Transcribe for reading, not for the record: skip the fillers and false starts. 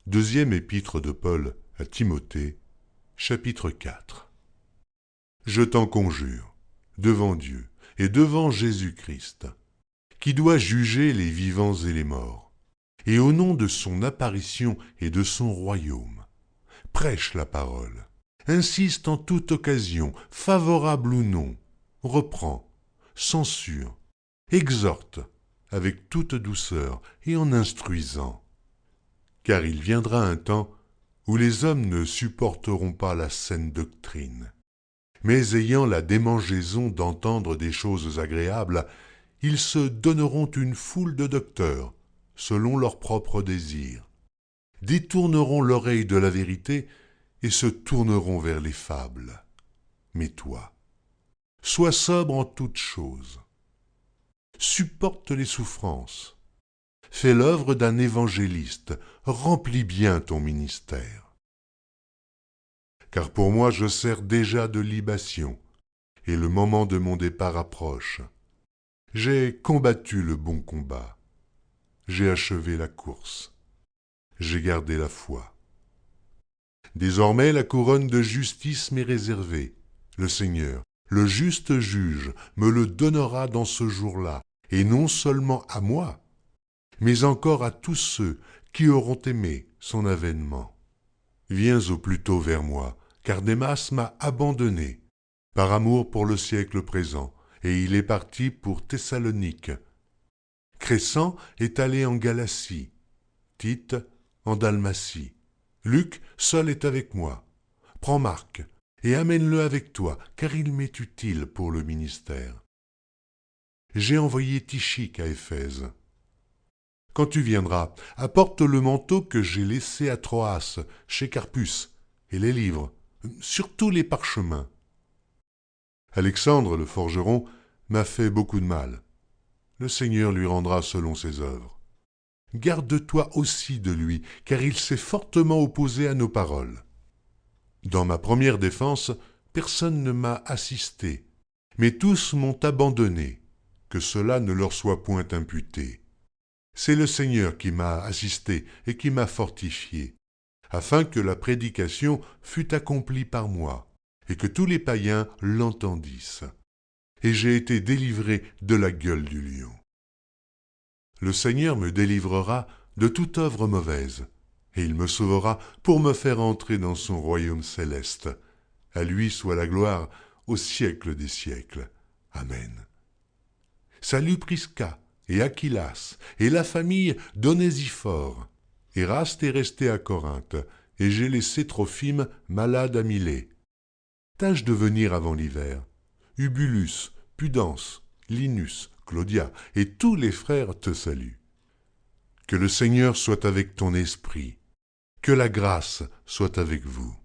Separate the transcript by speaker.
Speaker 1: Deuxième épître de Paul à Timothée, chapitre 4. Je t'en conjure, devant Dieu et devant Jésus-Christ, qui doit juger les vivants et les morts, et au nom de son apparition et de son royaume, prêche la parole, insiste en toute occasion, favorable ou non, reprend, censure, exhorte, avec toute douceur et en instruisant. Car il viendra un temps où les hommes ne supporteront pas la saine doctrine, mais ayant la démangeaison d'entendre des choses agréables, ils se donneront une foule de docteurs, selon leurs propres désirs, détourneront l'oreille de la vérité et se tourneront vers les fables. Mais toi, sois sobre en toutes choses, supporte les souffrances, fais l'œuvre d'un évangéliste, remplis bien ton ministère. Car pour moi je sers déjà de libation, et le moment de mon départ approche. J'ai combattu le bon combat, j'ai achevé la course, j'ai gardé la foi. Désormais la couronne de justice m'est réservée. Le Seigneur, le juste juge, me le donnera dans ce jour-là, et non seulement à moi, mais encore à tous ceux qui auront aimé son avènement. Viens au plus tôt vers moi, car Démas m'a abandonné, par amour pour le siècle présent, et il est parti pour Thessalonique. Crescens est allé en Galatie, Tite en Dalmatie. Luc seul est avec moi. Prends Marc et amène-le avec toi, car il m'est utile pour le ministère. J'ai envoyé Tychique à Éphèse. Quand tu viendras, apporte le manteau que j'ai laissé à Troas, chez Carpus, et les livres, surtout les parchemins. Alexandre, le forgeron, m'a fait beaucoup de mal. Le Seigneur lui rendra selon ses œuvres. Garde-toi aussi de lui, car il s'est fortement opposé à nos paroles. Dans ma première défense, personne ne m'a assisté, mais tous m'ont abandonné, que cela ne leur soit point imputé. C'est le Seigneur qui m'a assisté et qui m'a fortifié, afin que la prédication fût accomplie par moi, et que tous les païens l'entendissent. Et j'ai été délivré de la gueule du lion. Le Seigneur me délivrera de toute œuvre mauvaise, et il me sauvera pour me faire entrer dans son royaume céleste. À lui soit la gloire au siècle des siècles. Amen. Salut Prisca et Aquilas, et la famille d'Onésiphore. Éraste est resté à Corinthe, et j'ai laissé Trophime malade à Milet. Tâche de venir avant l'hiver. Ubulus, Pudence, Linus, Claudia, et tous les frères te saluent. Que le Seigneur soit avec ton esprit, que la grâce soit avec vous.